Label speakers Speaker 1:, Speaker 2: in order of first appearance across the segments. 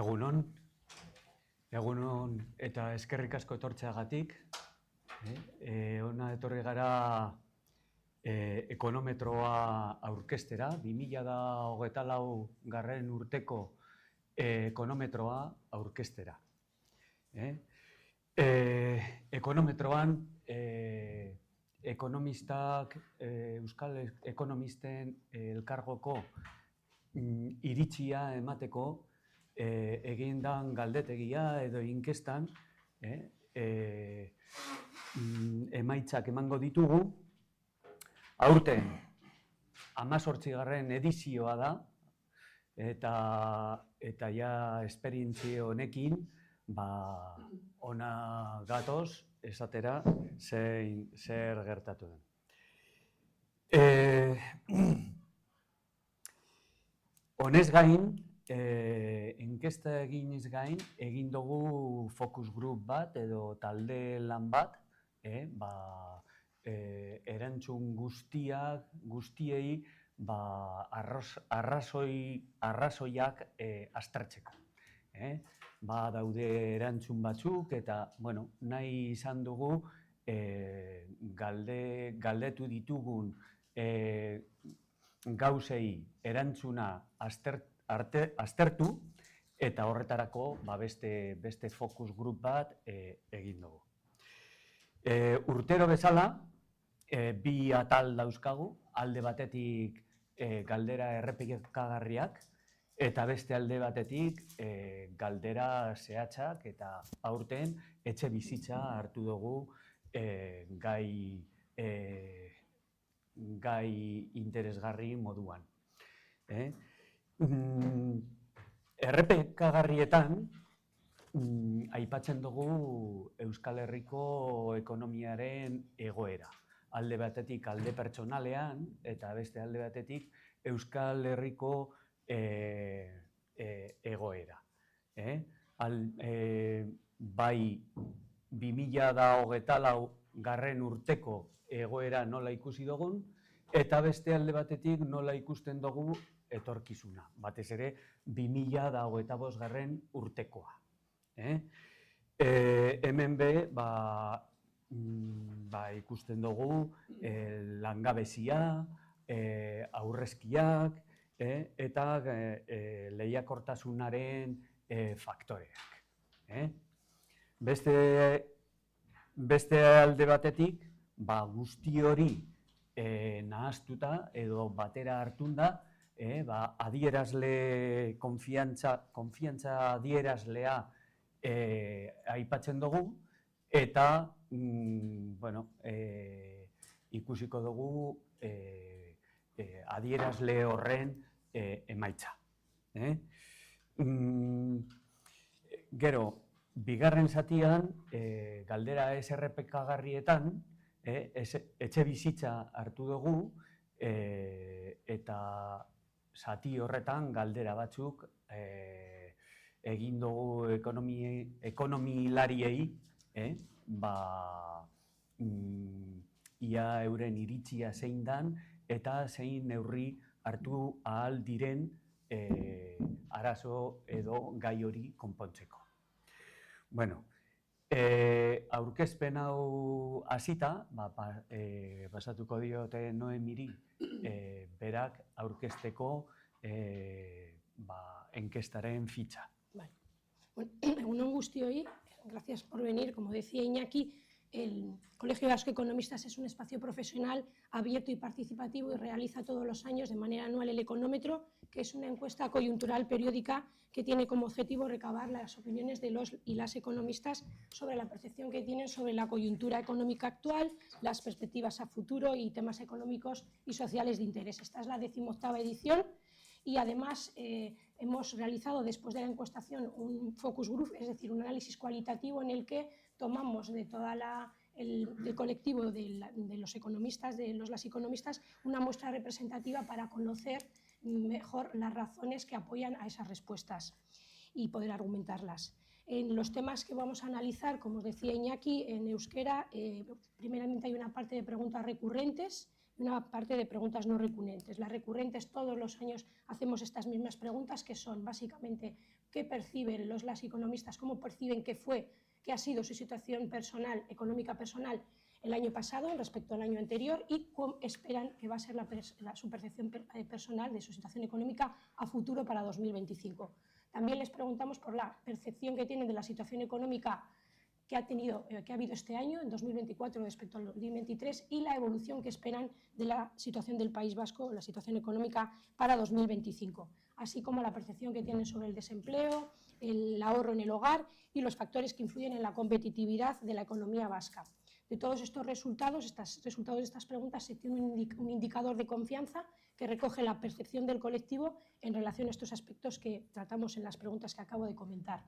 Speaker 1: Egunon, egunon eta eskerrik asko etortzeagatik. Hona etorri gara ekonometroa aurkeztera, 2024 garren urteko ekonometroa aurkeztera. Ekonometroan ekonomistak, euskal ekonomisten elkargoko iritzia emateko egindan galdetegia edo inkestan emaitzak emango ditugu. Aurten 18. edizioa da eta ja esperientzia honekin ona gatoz esatera zer gertatu den. Honez gain, inkesta eginez gain, egin dugu focus group bat edo talde lan bat, erantzun guztiei arrazoiak aztertzeko. Daude erantzun batzuk eta nahi izan dugu galdetu ditugun gauzei erantzuna aztertu eta horretarako beste focus group bat egin dugu. Urtero bezala, bi atal dauzkagu, alde batetik galdera errepikagarriak eta beste alde batetik galdera zehatzak eta aurten etxe bizitza hartu dugu gai interesgarri moduan. Errepikagarrietan aipatzen dugu Euskal Herriko ekonomiaren egoera. Alde batetik alde pertsonalean eta beste alde batetik Euskal Herriko egoera. Bai 2024 garren urteko egoera nola ikusi dugun, eta beste alde batetik nola ikusten dugu etorkizuna, batez ere 2025 garren urtekoa. Hemen ikusten dugu langabezia, aurrezkiak eta lehiakortasunaren faktoreak. Beste alde batetik, guzti hori nahaztuta edo batera hartunda, adierazle, konfiantza adierazlea aipatzen dugu eta ikusiko dugu adierazle horren emaitza. Gero, bigarren zatian, galdera ez errepikagarrietan, etxe bizitza hartu dugu eta zati horretan galdera batzuk egin dugu ekonomilariei ia euren iritzia zein dan eta zein neurri hartu ahal diren arazo edo gai hori konpontzeko. Aurkezpen hau hasita, pasatuko diote Noemiri berak aurkezteko enkestaren fitxa.
Speaker 2: Egunon guztioi, gracias por venir. Como decía Iñaki, el Colegio Vasco de Economistas es un espacio profesional abierto y participativo y realiza todos los años de manera anual el Económetro, que es una encuesta coyuntural periódica que tiene como objetivo recabar las opiniones de los y las economistas sobre la percepción que tienen sobre la coyuntura económica actual, las perspectivas a futuro y temas económicos y sociales de interés. Esta es la 18ª edición y además hemos realizado después de la encuestación un focus group, es decir, un análisis cualitativo en el que tomamos de toda del colectivo de los economistas, de las economistas, una muestra representativa para conocer mejor las razones que apoyan a esas respuestas y poder argumentarlas. En los temas que vamos a analizar, como os decía Iñaki, en euskera, primeramente hay una parte de preguntas recurrentes, y una parte de preguntas no recurrentes. Las recurrentes, todos los años hacemos estas mismas preguntas, que son básicamente qué perciben las economistas, cómo perciben qué ha sido su situación personal, económica personal el año pasado respecto al año anterior y cómo esperan que va a ser su percepción personal de su situación económica a futuro para 2025. También les preguntamos por la percepción que tienen de la situación económica que ha habido este año, en 2024 respecto al 2023, y la evolución que esperan de la situación del País Vasco, la situación económica para 2025, así como la percepción que tienen sobre el desempleo, el ahorro en el hogar y los factores que influyen en la competitividad de la economía vasca. De todos estos resultados de estas preguntas, se tiene un indicador de confianza que recoge la percepción del colectivo en relación a estos aspectos que tratamos en las preguntas que acabo de comentar.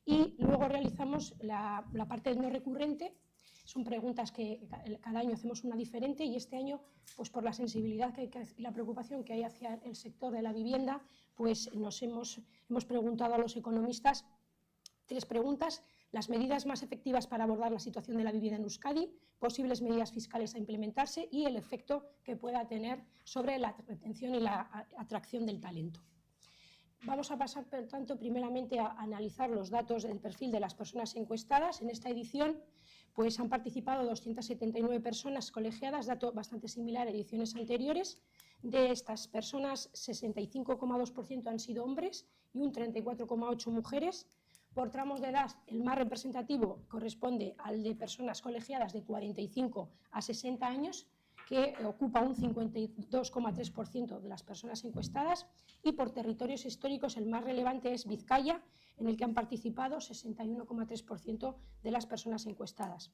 Speaker 2: Y luego realizamos la parte no recurrente. Son preguntas que cada año hacemos una diferente y este año, pues por la sensibilidad y la preocupación que hay hacia el sector de la vivienda, pues hemos preguntado a los economistas 3 preguntas: las medidas más efectivas para abordar la situación de la vivienda en Euskadi, posibles medidas fiscales a implementarse y el efecto que pueda tener sobre la retención y la atracción del talento. Vamos a pasar, por tanto, primeramente a analizar los datos del perfil de las personas encuestadas. En esta edición pues, han participado 279 personas colegiadas, dato bastante similar a ediciones anteriores. De estas personas, 65,2% han sido hombres y un 34,8% mujeres. Por tramos de edad, el más representativo corresponde al de personas colegiadas de 45 a 60 años, que ocupa un 52,3% de las personas encuestadas, y por territorios históricos el más relevante es Vizcaya, en el que han participado 61,3% de las personas encuestadas.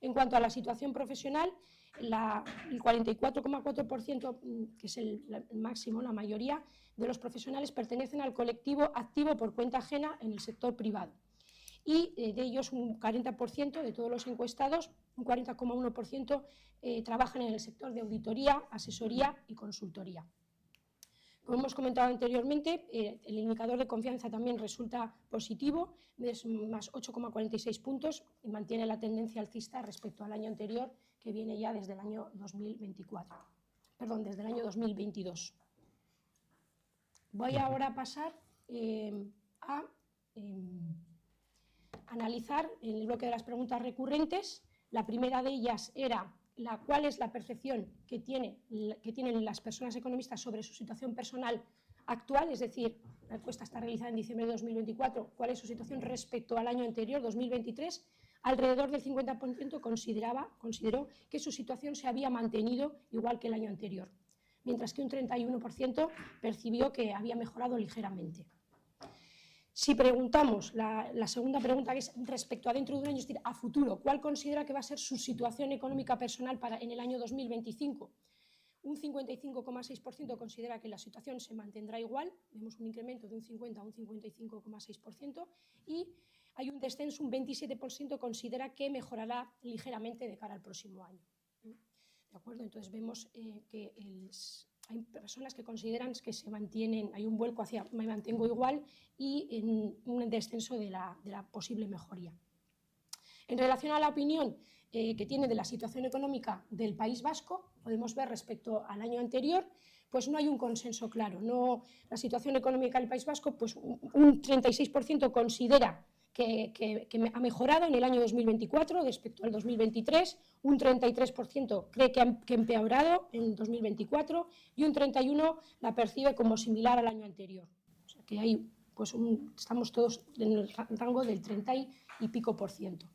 Speaker 2: En cuanto a la situación profesional, el 44,4%, que es el máximo, la mayoría de los profesionales pertenecen al colectivo activo por cuenta ajena en el sector privado. Y de ellos un 40% de todos los encuestados, un 40,1% trabajan en el sector de auditoría, asesoría y consultoría. Como hemos comentado anteriormente, el indicador de confianza también resulta positivo, es más 8,46 puntos y mantiene la tendencia alcista respecto al año anterior, que viene ya desde el año 2022. Voy ahora a pasar a analizar en el bloque de las preguntas recurrentes. La primera de ellas era cuál es la percepción que tienen las personas economistas sobre su situación personal actual, es decir, la encuesta está realizada en diciembre de 2024, cuál es su situación respecto al año anterior, 2023. Alrededor del 50% consideró que su situación se había mantenido igual que el año anterior, mientras que un 31% percibió que había mejorado ligeramente. Si preguntamos, la segunda pregunta, que es respecto a dentro de un año, es decir, a futuro, ¿cuál considera que va a ser su situación económica personal en el año 2025? Un 55,6% considera que la situación se mantendrá igual, vemos un incremento de un 50 a un 55,6%, y hay un descenso, un 27% considera que mejorará ligeramente de cara al próximo año. ¿De acuerdo? Entonces vemos que hay personas que consideran que se mantienen, hay un vuelco hacia me mantengo igual y en un descenso de la posible mejoría. En relación a la opinión que tiene de la situación económica del País Vasco, podemos ver respecto al año anterior, pues no hay un consenso claro. La situación económica del País Vasco, pues un 36% considera que ha mejorado en el año 2024 respecto al 2023, un 33% cree que ha empeorado en 2024 y un 31% la percibe como similar al año anterior. O sea que hay, pues estamos todos en el rango del 30 y pico %.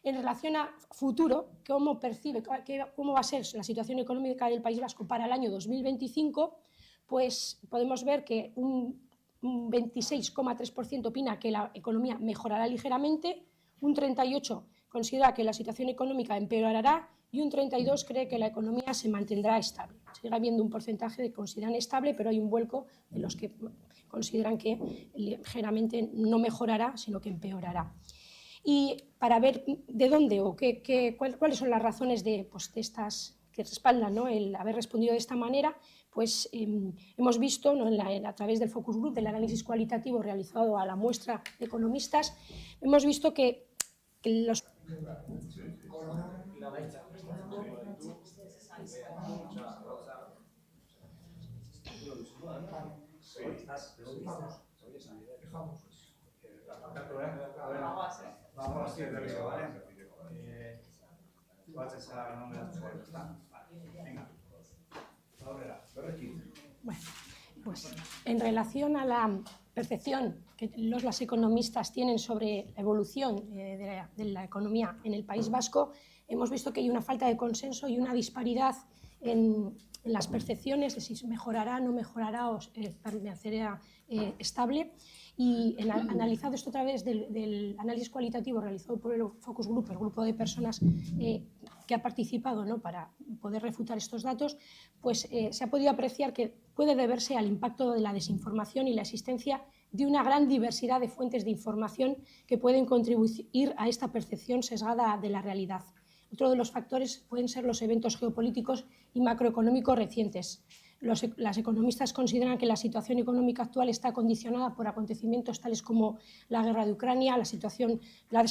Speaker 2: En relación a futuro, ¿cómo va a ser la situación económica del País Vasco para el año 2025? Pues podemos ver que un 26,3% opina que la economía mejorará ligeramente, un 38% considera que la situación económica empeorará y un 32% cree que la economía se mantendrá estable. Sigue habiendo un porcentaje que consideran estable, pero hay un vuelco de los que consideran que ligeramente no mejorará, sino que empeorará. Y para ver de dónde o cuáles son las razones de estas que respaldan, ¿no?, el haber respondido de esta manera, pues hemos visto, ¿no?, a través del focus group, del análisis cualitativo realizado a la muestra de economistas, hemos visto que los...
Speaker 3: Vamos a ir de arriba, ¿vale? ¿Cuál es la nombre de tu pueblo? Venga.
Speaker 2: Bueno, pues en relación a la percepción que las economistas tienen sobre la evolución de la economía en el País Vasco, hemos visto que hay una falta de consenso y una disparidad en las percepciones de si mejorará, no mejorará o permanecerá estable. Y analizado esto a través del análisis cualitativo realizado por el Focus Group, el grupo de personas que ha participado, ¿no?, para poder refutar estos datos, pues se ha podido apreciar que puede deberse al impacto de la desinformación y la existencia de una gran diversidad de fuentes de información que pueden contribuir a esta percepción sesgada de la realidad. Otro de los factores pueden ser los eventos geopolíticos y macroeconómicos recientes. Las economistas consideran que la situación económica actual está condicionada por acontecimientos tales como la guerra de Ucrania, la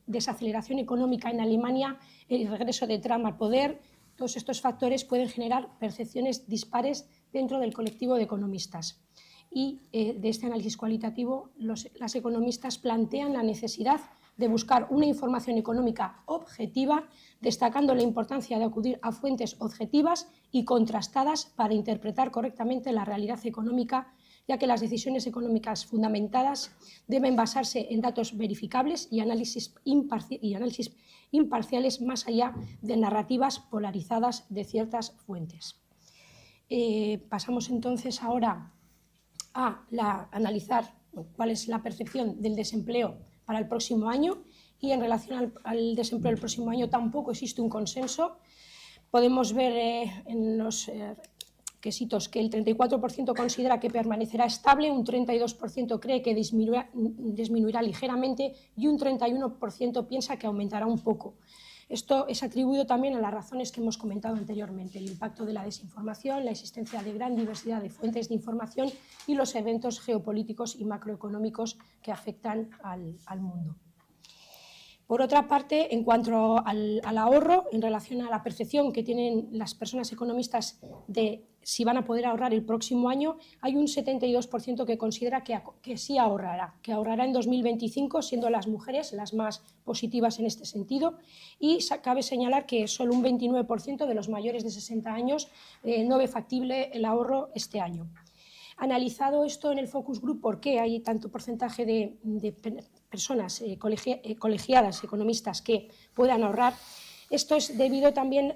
Speaker 2: desaceleración económica en Alemania, el regreso de Trump al poder. Todos estos factores pueden generar percepciones dispares dentro del colectivo de economistas. Y de este análisis cualitativo, las economistas plantean la necesidad de buscar una información económica objetiva, destacando la importancia de acudir a fuentes objetivas y contrastadas para interpretar correctamente la realidad económica, ya que las decisiones económicas fundamentadas deben basarse en datos verificables y análisis imparciales más allá de narrativas polarizadas de ciertas fuentes. Pasamos entonces ahora a analizar cuál es la percepción del desempleo para el próximo año, y en relación al desempleo del próximo año tampoco existe un consenso. Podemos ver en los quesitos que el 34% considera que permanecerá estable, un 32% cree que disminuirá ligeramente y un 31% piensa que aumentará un poco. Esto es atribuido también a las razones que hemos comentado anteriormente: el impacto de la desinformación, la existencia de gran diversidad de fuentes de información y los eventos geopolíticos y macroeconómicos que afectan al mundo. Por otra parte, en cuanto al ahorro, en relación a la percepción que tienen las personas economistas de si van a poder ahorrar el próximo año, hay un 72% que considera que sí ahorrará, en 2025, siendo las mujeres las más positivas en este sentido, y cabe señalar que solo un 29% de los mayores de 60 años no ve factible el ahorro este año. Analizado esto en el Focus Group, ¿por qué hay tanto porcentaje de personas colegiadas, economistas, que puedan ahorrar? Esto es debido también,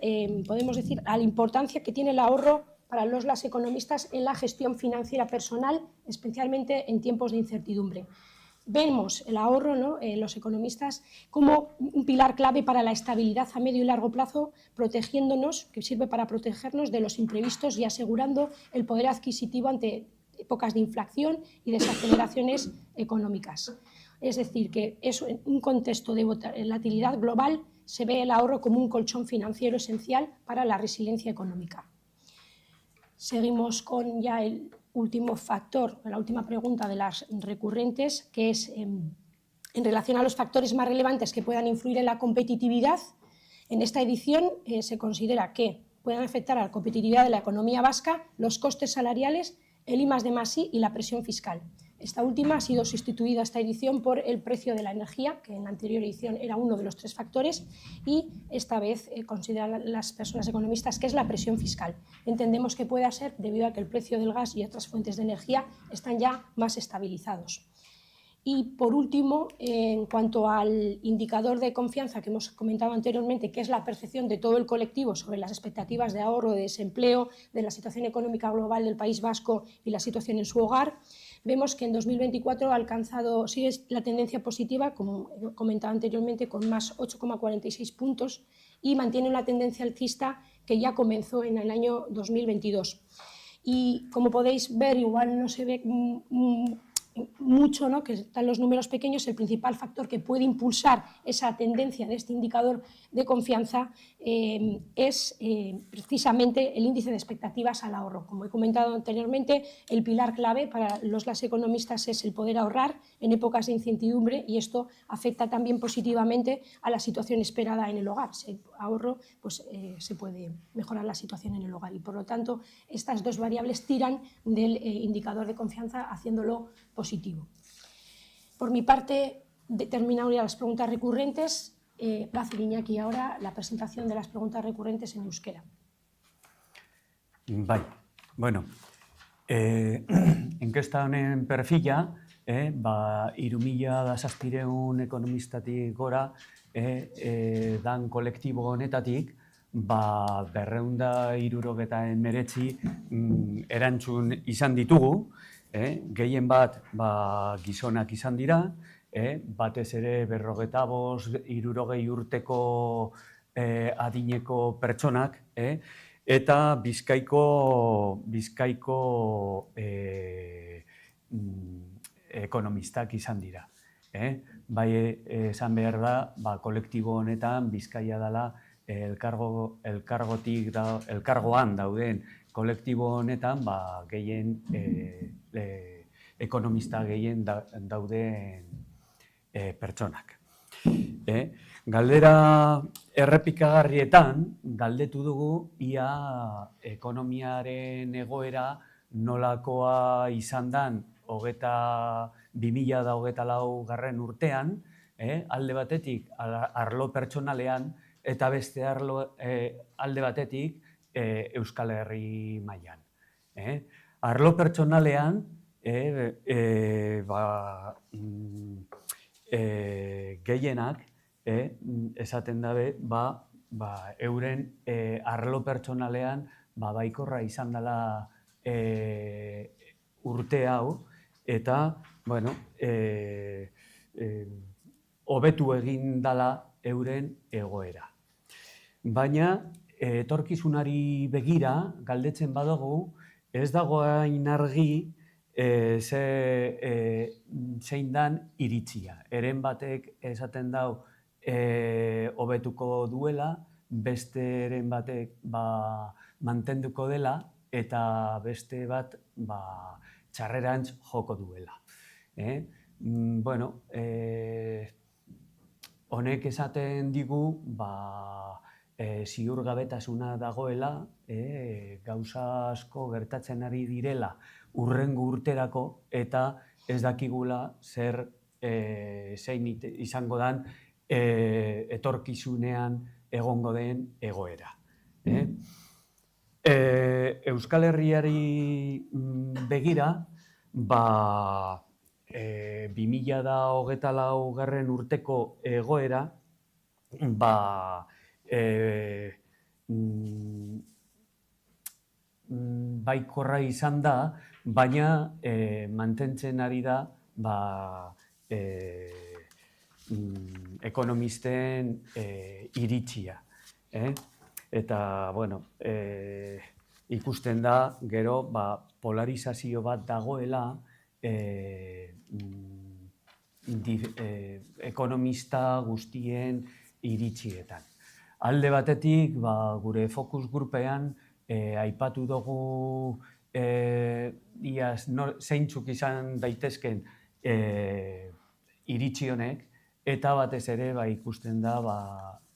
Speaker 2: podemos decir, a la importancia que tiene el ahorro para las economistas en la gestión financiera personal, especialmente en tiempos de incertidumbre. Vemos el ahorro, ¿no?, los economistas, como un pilar clave para la estabilidad a medio y largo plazo, protegiéndonos, que sirve para protegernos de los imprevistos y asegurando el poder adquisitivo ante épocas de inflación y desaceleraciones económicas. Es decir, que eso, en un contexto de volatilidad global, se ve el ahorro como un colchón financiero esencial para la resiliencia económica. Seguimos con ya el último factor, la última pregunta de las recurrentes, que es en relación a los factores más relevantes que puedan influir en la competitividad. En esta edición se considera que pueden afectar a la competitividad de la economía vasca los costes salariales, el I+D+I y la presión fiscal. Esta última ha sido sustituida esta edición por el precio de la energía, que en la anterior edición era uno de los 3 factores, y esta vez consideran las personas economistas que es la presión fiscal. Entendemos que puede ser debido a que el precio del gas y otras fuentes de energía están ya más estabilizados. Y por último, en cuanto al indicador de confianza que hemos comentado anteriormente, que es la percepción de todo el colectivo sobre las expectativas de ahorro, de desempleo, de la situación económica global del País Vasco y la situación en su hogar, vemos que en 2024 sigue la tendencia positiva, como he comentado anteriormente, con más 8,46 puntos, y mantiene una tendencia alcista que ya comenzó en el año 2022. Y como podéis ver, igual no se ve mucho, ¿no?, que están los números pequeños, el principal factor que puede impulsar esa tendencia de este indicador de confianza es precisamente el índice de expectativas al ahorro. Como he comentado anteriormente, el pilar clave para las economistas es el poder ahorrar en épocas de incertidumbre, y esto afecta también positivamente a la situación esperada en el hogar. Si hay ahorro, pues se puede mejorar la situación en el hogar, y por lo tanto estas dos variables tiran del indicador de confianza haciéndolo positivo. Por mi parte, he terminado ya las preguntas recurrentes. Va a hacer Iñaki ahora la presentación de las preguntas recurrentes en euskera.
Speaker 1: Bai, bueno, inkesta honen perfila, 3.700 ekonomistatik gora dan kolektibo honetatik, 279 erantzun izan ditugu, gehien bat gizonak izan dira, batez ere 45-60 urteko adineko pertsonak, eta Bizkaiko ekonomistak izan dira. Bai, esan behar da, kolektibo honetan Bizkaia dela elkargoan dauden kolektibo honetan gehien ekonomista gehien dauden pertsonak. Galdera errepikagarrietan galdetu dugu ia ekonomiaren egoera nolakoa izan den 2024 urtean, alde batetik arlo pertsonalean eta beste alde batetik Euskal Herri mailan. Arlo pertsonalean gehienak esaten dabe euren arlo pertsonalean baikorra izan dela urte hau, eta hobetu egin dela euren egoera. Baina etorkizunari begira galdetzen badugu, ez dago hain argi zein dan iritzia. Eren batek esaten dau hobetuko duela, besteren batek mantenduko dela, eta beste bat txarrerantz joko duela. Honek esaten digu ziurgabetasuna dagoela, gauza asko gertatzen ari direla hurrengo urterako, eta ez dakigula zein izango den etorkizunean egongo den egoera. Euskal Herriari begira, 2024 urteko egoera baikorra izan da, baina mantentzen ari da ekonomisten iritzia. Eta, ikusten da, gero, polarizazio bat dagoela ekonomista guztien iritzietan. Alde batetik, gure fokus grupean aipatu dugu zeintzuk izan daitezken iritzi honek, eta batez ere ikusten da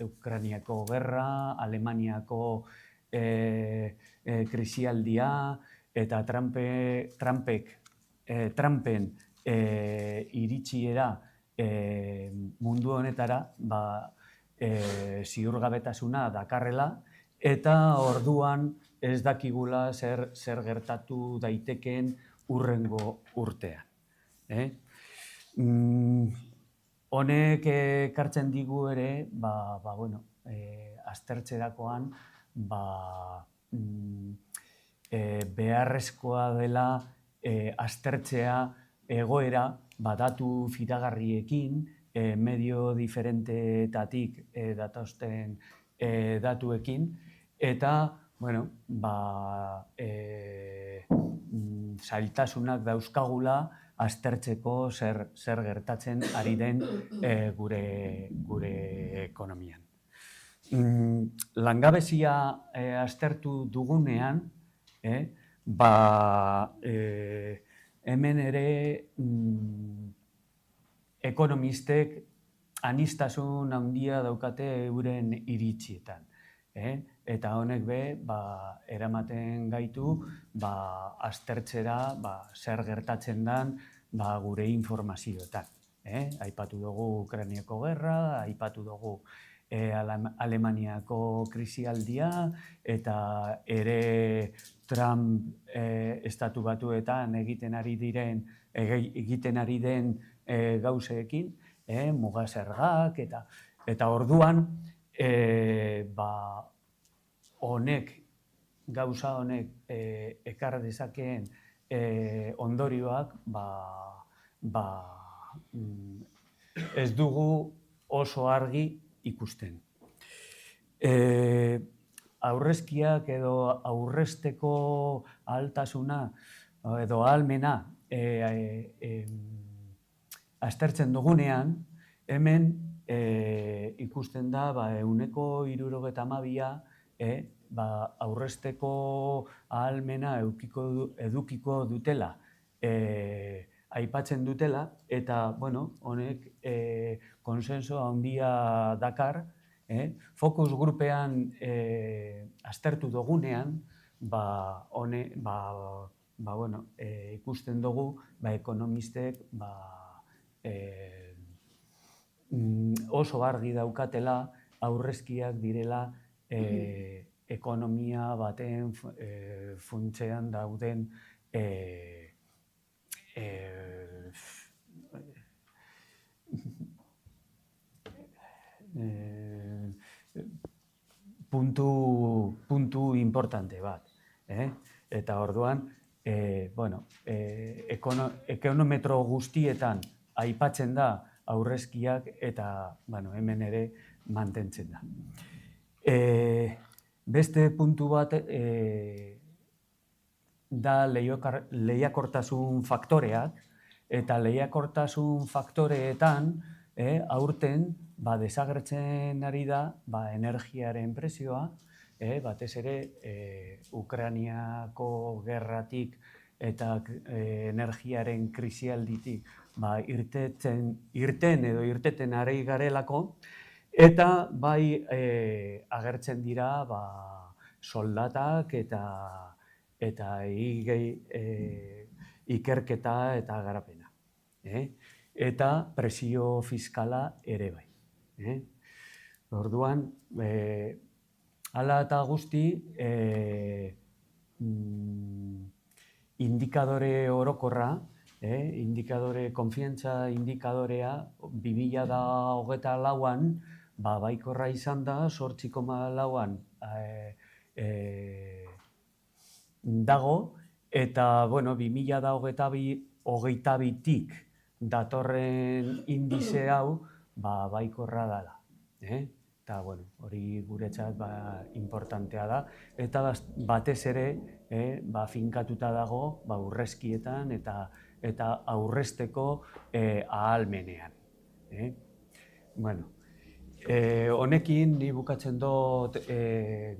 Speaker 1: Ukrainiako gerra, Alemaniako krisialdia, eta Trumpen iritsiera mundu honetara ziurgabetasuna dakarrela, eta orduan ez dakigula zer gertatu daiteken hurrengo urtean. Honek ekartzen digu ere, aztertzerakoan beharrezkoa dela aztertzea egoera datu fidagarriekin, medio diferentetatik datozten datuekin, eta zailtasunak dauzkagula aztertzeko zer gertatzen ari den gure ekonomian. Langabezia aztertu dugunean, hemen ere ekonomistek aniztasun handia daukate euren iritzietan. Eta honek eramaten gaitu aztertzera zer gertatzen den gure informazioetan. Aipatu dugu Ukrainiako gerra, aipatu dugu Alemaniako krisialdia, eta ere Trump estatu batuetan egiten ari den gauzeekin, mugazergak, eta orduan gauza honek ekar dezakeen ondorioak ez dugu oso argi ikusten. Aurrezkiak edo aurrezteko ahaltasuna edo ahalmena aztertzen dugunean, hemen ikusten da 72% aurrezteko ahalmena edukiko dutela, aipatzen dutela, eta honek konsenso handia dakar. Focus grupean aztertu dugunean, ikusten dugu ekonomistek oso argi daukatela aurrezkiak direla ekonomia baten funtsean dauden puntu importante bat. Eta orduan, ekonometro guztietan aipatzen da aurrezkiak eta hemen ere mantentzen da. Beste puntu bat da lehiakortasun faktoreak, eta lehiakortasun faktoreetan aurten desagertzen ari da energiaren prezioa, batez ere Ukrainiako gerratik eta energiaren krisialditik irteten ari garelako, eta agertzen dira soldatak eta ikerketa eta garapena. Eta presio fiskala ere bai. Orduan, hala eta guzti, indikadore orokorra, konfiantza indikadorea 2024an baikorra izan da, 8,4an dago, eta 2022tik datorren indize hau baikorra dela. Eta hori guretzat importantea da, eta batez ere finkatuta dago aurrezkietan eta aurrezteko ahalmenean. Honekin ni bukatzen dut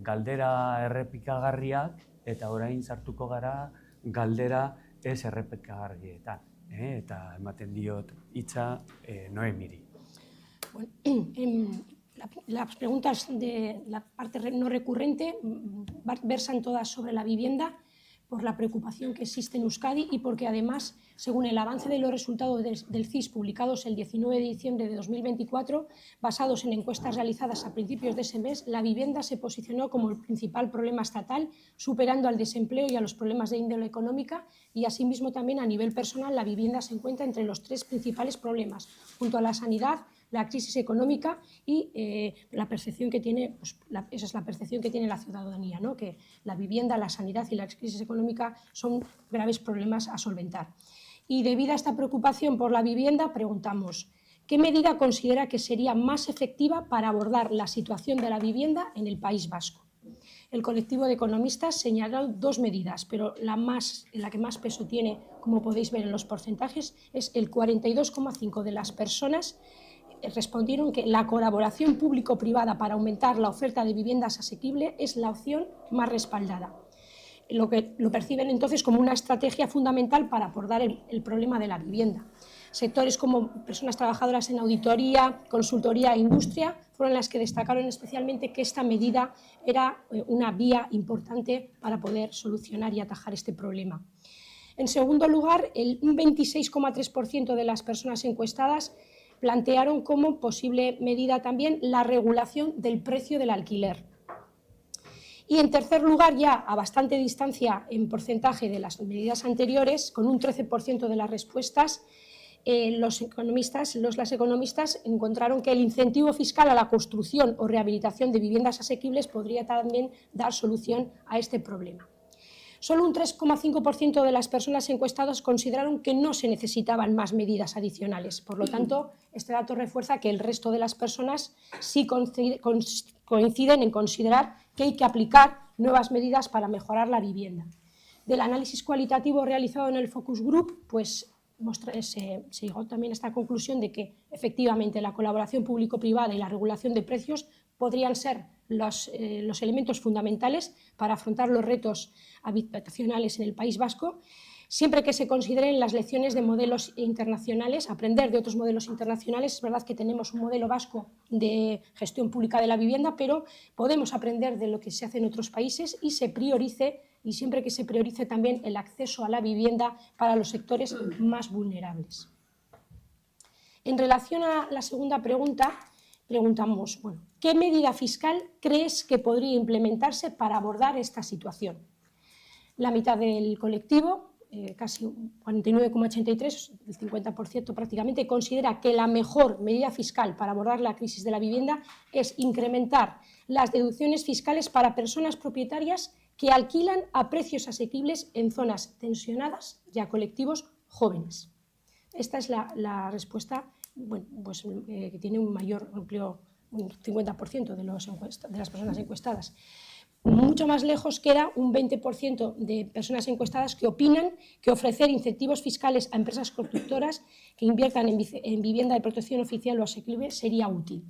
Speaker 1: galdera errepikagarriak, eta orain sartuko gara galdera ez errepikagarrietan. Eta ematen diot hitza Noemiri.
Speaker 2: Las preguntas de la parte no recurrente versan todas sobre la vivienda, por la preocupación que existe en Euskadi y porque además, según el avance de los resultados del CIS publicados el 19 de diciembre de 2024, basados en encuestas realizadas a principios de ese mes, la vivienda se posicionó como el principal problema estatal, superando al desempleo y a los problemas de índole económica, y asimismo también a nivel personal la vivienda se encuentra entre los 3 principales problemas, junto a la sanidad, la crisis económica y la percepción que tiene, esa es la percepción que tiene la ciudadanía, ¿no? Que la vivienda, la sanidad y la crisis económica son graves problemas a solventar. Y debido a esta preocupación por la vivienda, preguntamos, ¿qué medida considera que sería más efectiva para abordar la situación de la vivienda en el País Vasco? el colectivo de economistas señaló dos medidas, pero la que más peso tiene, como podéis ver en los porcentajes, es el 42,5% de las personas respondieron que la colaboración público-privada para aumentar la oferta de viviendas asequibles es la opción más respaldada. Lo perciben entonces como una estrategia fundamental para abordar el problema de la vivienda. Sectores como personas trabajadoras en auditoría, consultoría e industria fueron las que destacaron especialmente que esta medida era una vía importante para poder solucionar y atajar este problema. En segundo lugar, un 26,3% de las personas encuestadas plantearon como posible medida también la regulación del precio del alquiler. Y en tercer lugar, ya a bastante distancia en porcentaje de las medidas anteriores, con un 13% de las respuestas, las economistas encontraron que el incentivo fiscal a la construcción o rehabilitación de viviendas asequibles podría también dar solución a este problema. Solo un 3,5% de las personas encuestadas consideraron que no se necesitaban más medidas adicionales. Por lo tanto, este dato refuerza que el resto de las personas sí coinciden en considerar que hay que aplicar nuevas medidas para mejorar la vivienda. Del análisis cualitativo realizado en el Focus Group, pues se llegó también a esta conclusión de que efectivamente la colaboración público-privada y la regulación de precios podrían ser los elementos fundamentales para afrontar los retos habitacionales en el País Vasco, siempre que se consideren las lecciones de modelos internacionales, aprender de otros modelos internacionales. Es verdad que tenemos un modelo vasco de gestión pública de la vivienda, pero podemos aprender de lo que se hace en otros países y siempre que se priorice también el acceso a la vivienda para los sectores más vulnerables. En relación a la segunda pregunta, preguntamos, bueno, ¿qué medida fiscal crees que podría implementarse para abordar esta situación? La mitad del colectivo, casi 49,83%, el 50% prácticamente, considera que la mejor medida fiscal para abordar la crisis de la vivienda es incrementar las deducciones fiscales para personas propietarias que alquilan a precios asequibles en zonas tensionadas y a colectivos jóvenes. Esta es la respuesta, bueno, pues, que tiene un mayor amplio, un 50% de las personas encuestadas. Mucho más lejos queda un 20% de personas encuestadas que opinan que ofrecer incentivos fiscales a empresas constructoras que inviertan en vivienda de protección oficial o asequible sería útil.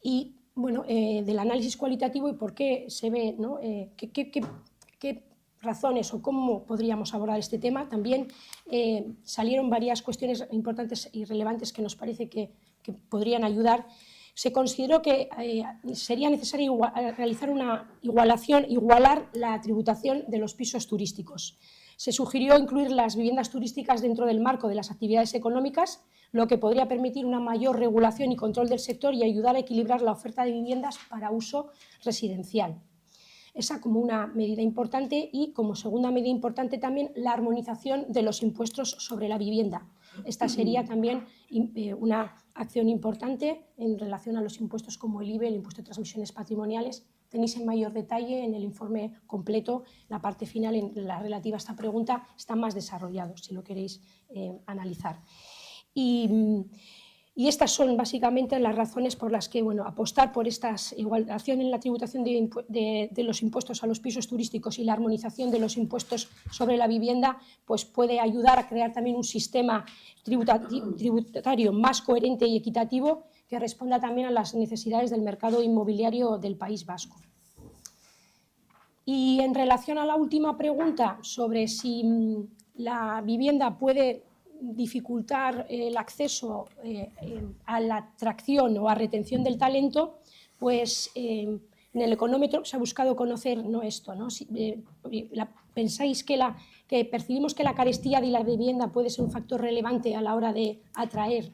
Speaker 2: Y bueno, del análisis cualitativo y por qué se ve, ¿no? qué razones o cómo podríamos abordar este tema, también salieron varias cuestiones importantes y relevantes que nos parece que podrían ayudar. Se consideró que sería necesario realizar una igualar la tributación de los pisos turísticos. Se sugirió incluir las viviendas turísticas dentro del marco de las actividades económicas, lo que podría permitir una mayor regulación y control del sector y ayudar a equilibrar la oferta de viviendas para uso residencial. Esa como una medida importante, y como segunda medida importante también la armonización de los impuestos sobre la vivienda. Esta sería también una acción importante en relación a los impuestos como el IBE, el impuesto de transmisiones patrimoniales. Tenéis en mayor detalle en el informe completo, la parte final, en la relativa a esta pregunta, está más desarrollado, si lo queréis analizar. Y estas son básicamente las razones por las que, bueno, apostar por esta igualación en la tributación de los impuestos a los pisos turísticos y la armonización de los impuestos sobre la vivienda, pues puede ayudar a crear también un sistema tributario más coherente y equitativo que responda también a las necesidades del mercado inmobiliario del País Vasco. Y en relación a la última pregunta sobre si la vivienda puede dificultar el acceso a la atracción o a retención del talento, pues en el económetro se ha buscado conocer esto, ¿no? ¿Pensáis que percibimos que la carestía de la vivienda puede ser un factor relevante a la hora de atraer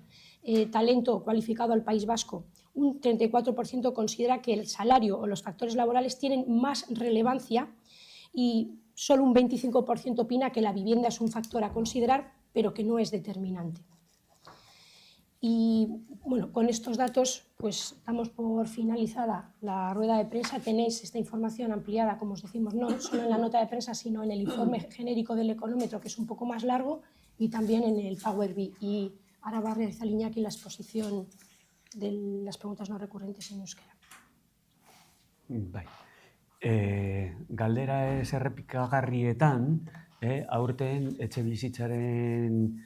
Speaker 2: talento cualificado al País Vasco? Un 34% considera que el salario o los factores laborales tienen más relevancia y solo un 25% opina que la vivienda es un factor a considerar, pero que no es determinante. Y bueno, con estos datos pues damos por finalizada la rueda de prensa. Tenéis esta información ampliada, como os decimos, no solo en la nota de prensa, sino en el informe genérico del económetro, que es un poco más largo, y también en el Power BI. Y ahora va a realizar Iñaki la exposición de las preguntas no recurrentes en euskera.
Speaker 1: Bai. galdera ez errepikagarrietan, aurten etxe bizitzaren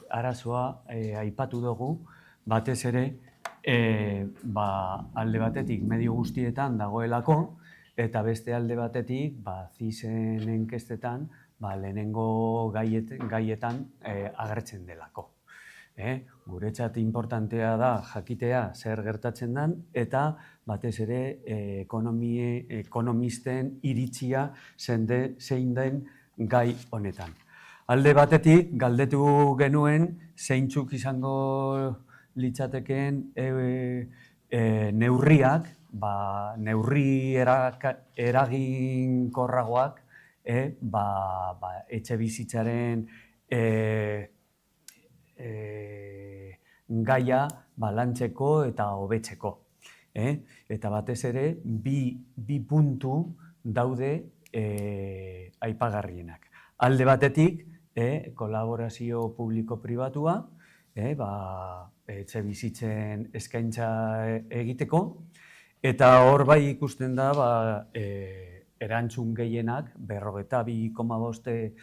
Speaker 1: arazoa aipatu dugu, batez ere, alde batetik medio guztietan dagoelako, eta beste alde batetik, CISen enkestetan, lehenengo gaietan agertzen delako. Guretzat importantea da jakitea zer gertatzen den, eta batez ere ekonomisten iritzia zein den gai honetan. Alde batetik, galdetu genuen zeintzuk izango litzatekeen neurriak, neurri eraginkorragoak etxe bizitzaren gaia lantzeko eta hobetzeko. Eta batez ere, bi puntu daude aipagarrienak. Alde batetik, kolaborazio publiko-pribatua, etxe bizitzen eskaintza egiteko, eta hor bai ikusten da erantzun gehienak, 42,5%,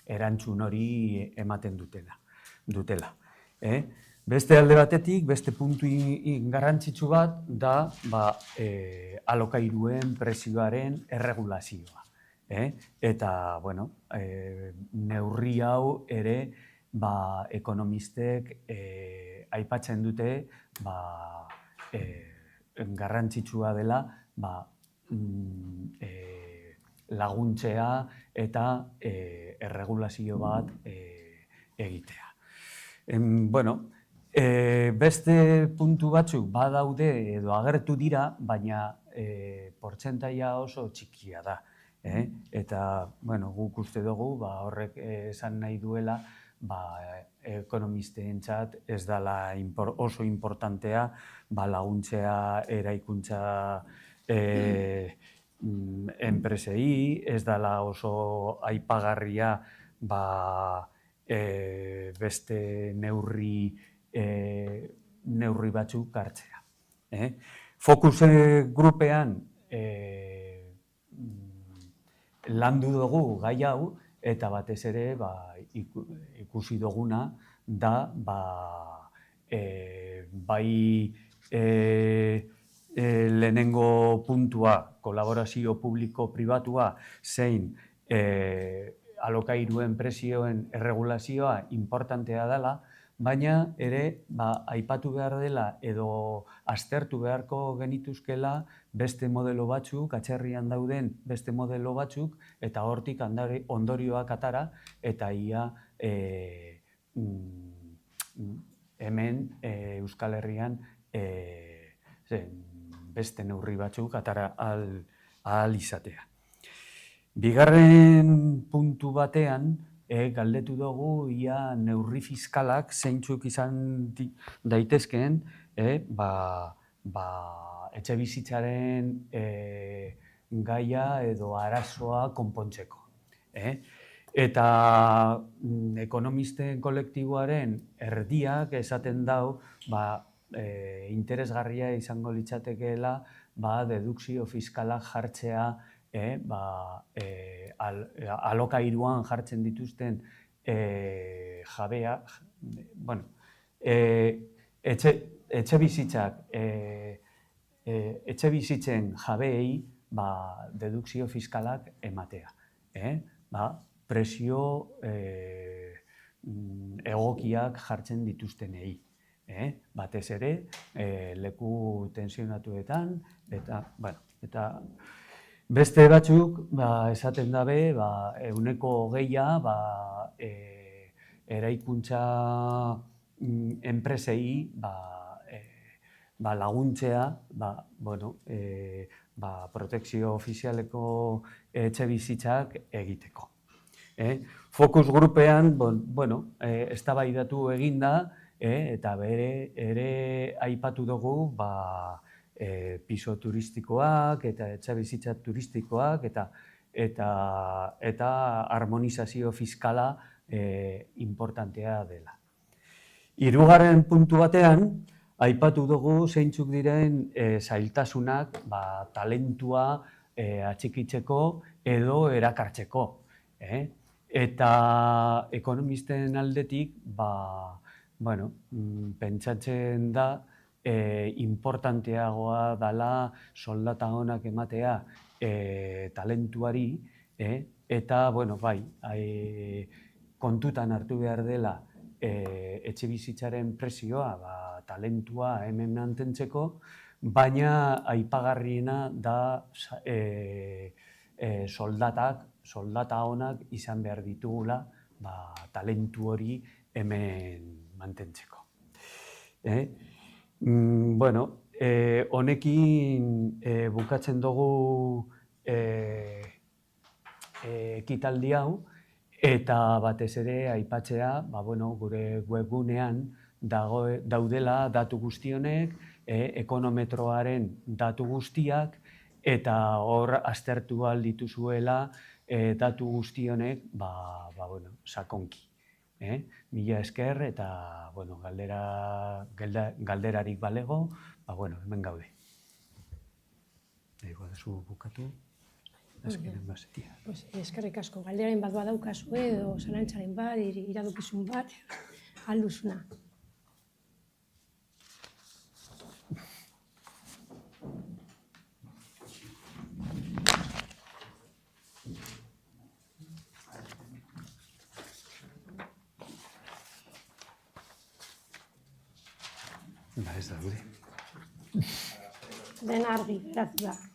Speaker 1: erantzun hori ematen dutela. Beste alde batetik, beste puntu garrantzitsu bat da alokairuen prezioaren erregulazioa. Eta, neurri hau ere ekonomistek aipatzen dute garrantzitsua dela laguntzea eta erregulazio bat egitea. Beste puntu batzuk badaude edo agertu dira, baina portzentaia oso txikia da. Eta guk uste dugu horrek esan nahi duela ekonomisteentzat ez dela oso importantea laguntzea eraikuntza enpresei, ez dela oso aipagarria beste neurri batzuk hartzea. Fokus grupean landu dugu gai hau, eta batez ere ikusi duguna da bai lehenengo puntua, kolaborazio publiko-pribatua, zein alokairuen prezioen erregulazioa importantea dela, baina ere aipatu behar dela edo aztertu beharko genituzkela beste modelo batzuk, atzerrian dauden beste modelo batzuk, eta hortik ondorioak atara, eta ia hemen Euskal Herrian beste neurri batzuk atara ahal izatea. Bigarren puntu batean, galdetu dugu ia neurri fiskalak zeintzuk izan daitezkeen etxe bizitzaren gaia edo arazoa konpontzeko. Eta ekonomisten kolektiboaren erdiak esaten dau interesgarria izango litzatekeela dedukzio fiskalak jartzea alokairuan jartzen dituzten jabeak, etxe bizitzen jabeei dedukzio fiskalak ematea. Prezio egokiak jartzen dituztenei. Batez ere, leku tensionatuetan, eta beste batzuk esaten dabe 20% eraikuntza enpresei laguntzea protekzio ofizialeko etxe bizitzak egiteko. Fokus grupean eztabaidatu eginda, eta ere aipatu dugu piso turistikoak eta etxebizitza turistikoak eta harmonizazio fiskala importantea dela. Hirugarren puntu batean, aipatu dugu zeintzuk diren zailtasunak talentua atxikitzeko edo erakartzeko. Eta ekonomisten aldetik, pentsatzen da, importanteagoa dela soldata onak ematea talentuari, eta, kontutan hartu behar dela etxe bizitzaren presioa talentua hemen mantentzeko, baina aipagarriena da soldata onak izan behar ditugula talentu hori hemen mantentzeko. Honekin bukatzen dugu ekitaldi hau, eta batez ere aipatzea, gure webgunean daudela datu guztionek, ekonometroaren datu guztiak, eta hor aztertu ahal dituzuela datu guztionek sakonki. Mila esker eta galderarik balego, hemen gaude. Ego dezu bukatu.
Speaker 2: Eskerrik asko, galderain bat badaukazue edo zalantzaren bat, iradokizun bat, alduzuna.
Speaker 1: Ez da, gure.
Speaker 2: Den argi, geratu da.